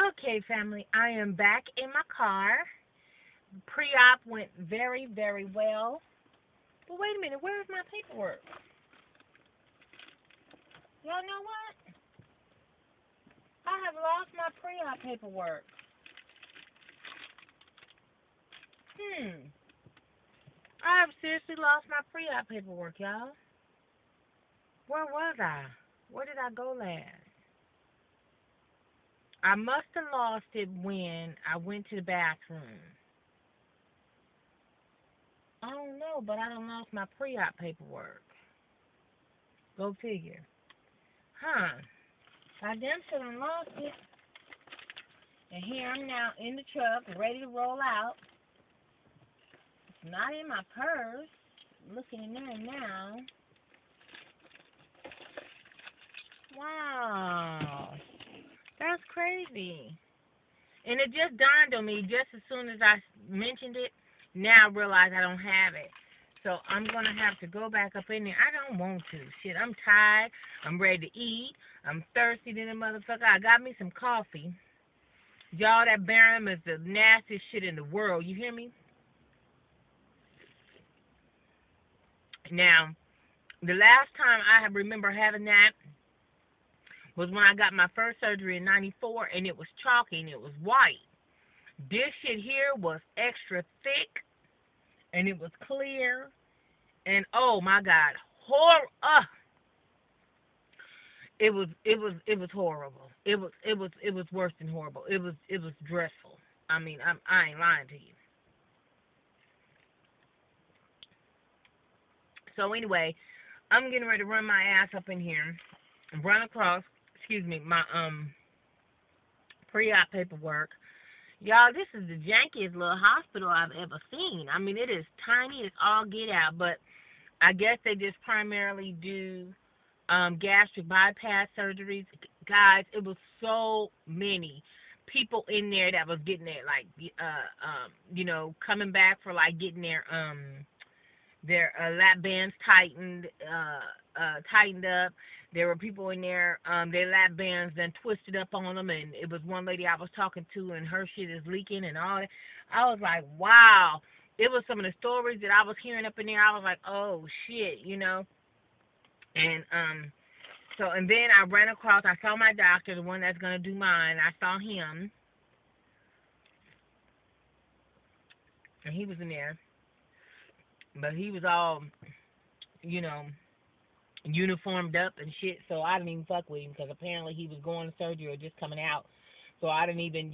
Okay, family, I am back in my car. Pre-op went very, very well. But wait a minute, where's my paperwork? Y'all know what? I have lost my pre-op paperwork. I have seriously lost my pre-op paperwork, y'all. Where was I? Where did I go last? I must have lost it when I went to the bathroom. I don't know, but I done lost my pre-op paperwork. Go figure. Huh. I damn sure done lost it. And here I'm now in the truck, ready to roll out. It's not in my purse. Looking in there now. Wow. That's crazy. And it just dawned on me just as soon as I mentioned it. Now I realize I don't have it. So I'm going to have to go back up in there. I don't want to. Shit, I'm tired. I'm ready to eat. I'm thirsty than a motherfucker. I got me some coffee. Y'all, that barium is the nastiest shit in the world. You hear me? Now, the last time I remember having that was when I got my first surgery in 94, and it was chalky and it was white. This shit here was extra thick, and it was clear, and oh my God, it was horrible. It was worse than horrible. It was dreadful. I mean, I ain't lying to you. So anyway, I'm getting ready to run my ass up in here and run across, my pre-op paperwork. Y'all, this is the jankiest little hospital I've ever seen. I mean, it is tiny. It's all get out, but I guess they just primarily do gastric bypass surgeries. Guys, it was so many people in there that was getting their, like, coming back for, like, getting their lap bands tightened up. There were people in there, their lap bands then twisted up on them, and it was one lady I was talking to, and her shit is leaking and all that. I was like, wow. It was some of the stories that I was hearing up in there. I was like, oh, shit, And and then I ran across, I saw my doctor, the one that's going to do mine. I saw him, and he was in there. But he was all, uniformed up and shit, so I didn't even fuck with him because apparently he was going to surgery or just coming out. So I didn't even,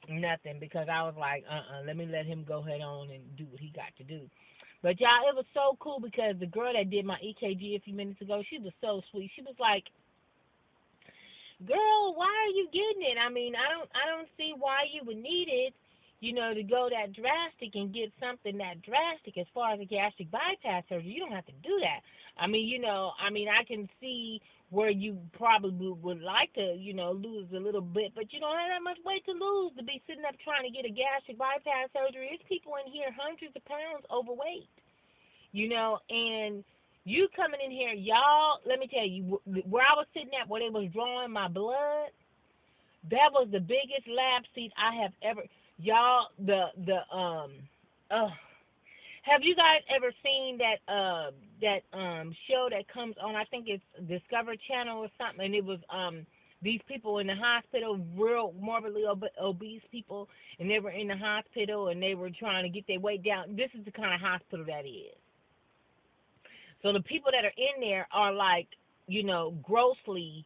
nothing, because I was like, let me let him go head on and do what he got to do. But y'all, it was so cool because the girl that did my EKG a few minutes ago, she was so sweet. She was like, girl, why are you getting it? I mean, I don't see why you would need it, to go that drastic and get something that drastic as far as a gastric bypass surgery. You don't have to do that. I mean, I can see where you probably would like to, lose a little bit, but you don't have that much weight to lose to be sitting up trying to get a gastric bypass surgery. There's people in here hundreds of pounds overweight, and you coming in here, y'all, let me tell you, where I was sitting at, where they was drawing my blood, that was the biggest lab seat I have ever. Y'all, have you guys ever seen that show that comes on? I think it's Discovery Channel or something, and it was these people in the hospital, real morbidly obese people, and they were in the hospital and they were trying to get their weight down. This is the kind of hospital that is. So the people that are in there are like, grossly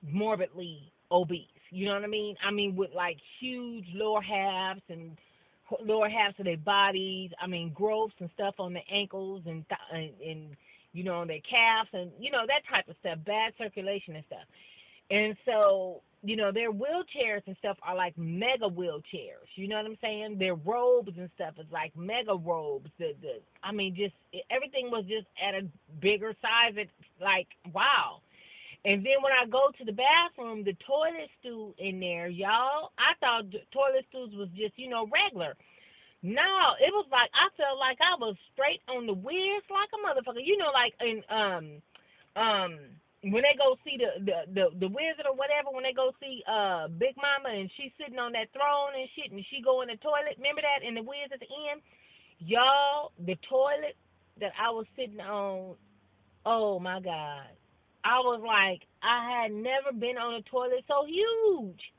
morbidly obese. You know what I mean? I mean, with like huge lower halves of their bodies. I mean, growths and stuff on the ankles and on their calves and that type of stuff. Bad circulation and stuff. And so their wheelchairs and stuff are like mega wheelchairs. You know what I'm saying? Their robes and stuff is like mega robes. Everything was just at a bigger size. It's like, wow. And then when I go to the bathroom, the toilet stool in there, y'all, I thought the toilet stools was just, regular. No, it was like, I felt like I was straight on the whiz like a motherfucker. Like in when they go see the wizard or whatever, when they go see Big Mama and she's sitting on that throne and shit, and she go in the toilet. Remember that in the Wiz at the end, y'all, the toilet that I was sitting on. Oh my God, I was like, I had never been on a toilet so huge.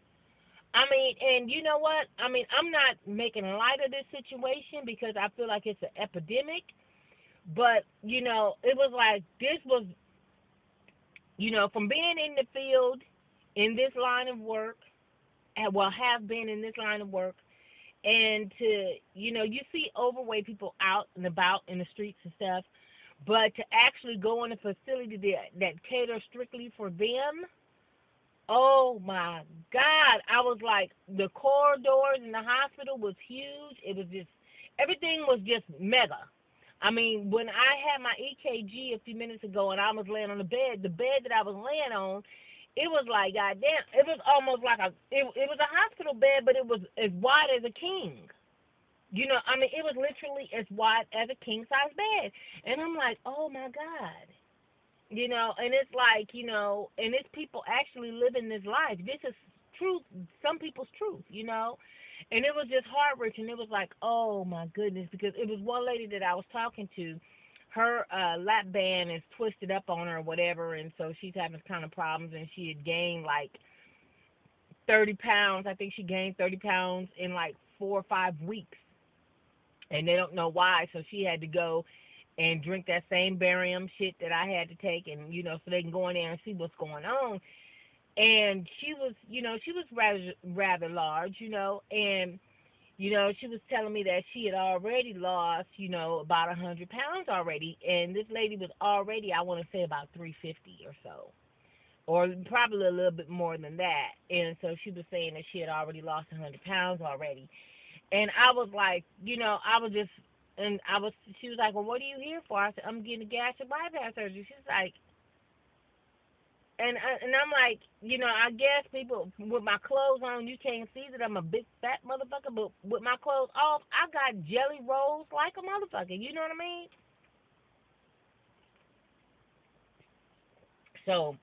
I mean, and you know what? I mean, I'm not making light of this situation because I feel like it's an epidemic. But it was like this was from being in the field in this line of work, well, have been in this line of work, and to, you see overweight people out and about in the streets and stuff, but to actually go in a facility that caters strictly for them, oh my God. I was like, the corridors in the hospital was huge. It was just, everything was just mega. I mean, when I had my EKG a few minutes ago and I was laying on the bed that I was laying on, it was like, goddamn, it was almost like it was a hospital bed, but it was as wide as a king. I mean, it was literally as wide as a king size bed. And I'm like, oh my God. And it's like, and it's people actually living this life. This is truth, some people's truth. And it was just heart wrenching. It was like, oh my goodness, because it was one lady that I was talking to. Her lap band is twisted up on her or whatever, and so she's having kind of problems. And she had gained like 30 pounds. I think she gained 30 pounds in like 4 or 5 weeks, and they don't know why. So she had to go and drink that same barium shit that I had to take, and so they can go in there and see what's going on. And she was rather large, and she was telling me that she had already lost, about 100 pounds already, and this lady was already, I want to say, about 350 or so, or probably a little bit more than that. And so she was saying that she had already lost 100 pounds already, and I was like, I was just, she was like, well, what are you here for? I said, I'm getting a gastric bypass surgery. She's like, and I'm like, I guess people with my clothes on, you can't see that I'm a big fat motherfucker, but with my clothes off, I got jelly rolls like a motherfucker. You know what I mean? So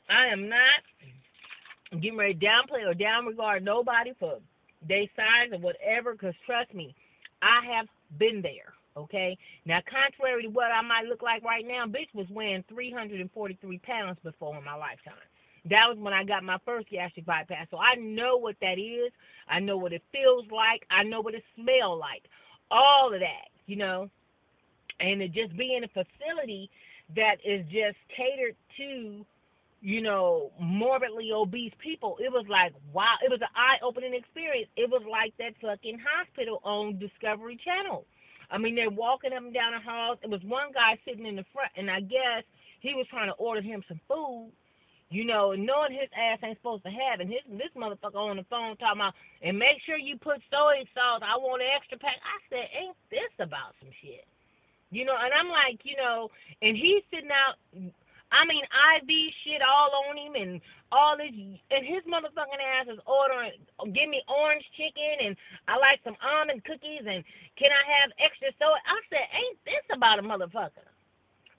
I am not getting ready to downplay or downregard nobody for their size or whatever, because trust me, I have been there. Okay? Now, contrary to what I might look like right now, bitch was weighing 343 pounds before in my lifetime. That was when I got my first gastric bypass. So I know what that is. I know what it feels like. I know what it smells like. All of that. And to just be in a facility that is just catered to, morbidly obese people, it was like, wow, it was an eye-opening experience. It was like that fucking hospital on Discovery Channel. I mean, they're walking up and down the halls. There was one guy sitting in the front, and I guess he was trying to order him some food, knowing his ass ain't supposed to have it. This motherfucker on the phone talking about, and make sure you put soy sauce. I want an extra pack. I said, ain't this about some shit? And I'm like, and he's sitting out, I mean, IV shit all on him and all this, and his motherfucking ass is ordering, give me orange chicken, and I like some almond cookies, and can I have extra soy? I said, ain't this about a motherfucker?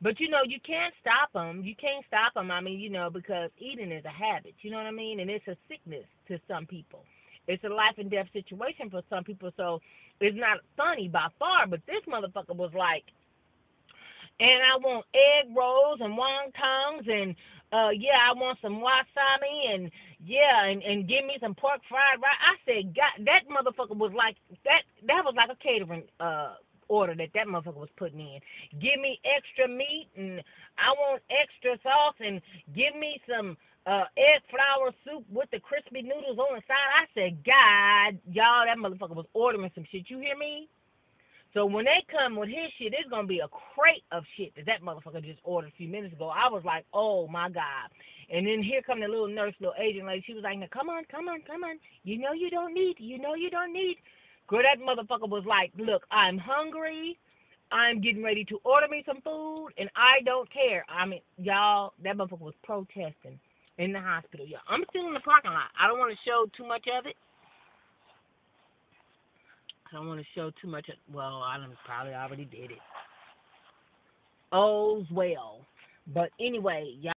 But, you can't stop them. You can't stop them, I mean, because eating is a habit, you know what I mean? And it's a sickness to some people. It's a life and death situation for some people, so it's not funny by far, but this motherfucker was like, and I want egg rolls and wontons, and yeah, I want some wasabi, and yeah, and give me some pork fried rice. I said, God, that motherfucker was like that. That was like a catering order that motherfucker was putting in. Give me extra meat, and I want extra sauce, and give me some egg flour soup with the crispy noodles on the side. I said, God, y'all, that motherfucker was ordering some shit. You hear me? So when they come with his shit, it's going to be a crate of shit that motherfucker just ordered a few minutes ago. I was like, oh, my God. And then here come the little nurse, little Asian lady. She was like, now, come on. You know you don't need. Girl, that motherfucker was like, look, I'm hungry. I'm getting ready to order me some food, and I don't care. I mean, y'all, that motherfucker was protesting in the hospital. Y'all, I'm still in the parking lot. I don't want to show too much of it. I don't want to show too much. Well, I probably already did it. All's well. But anyway, y'all.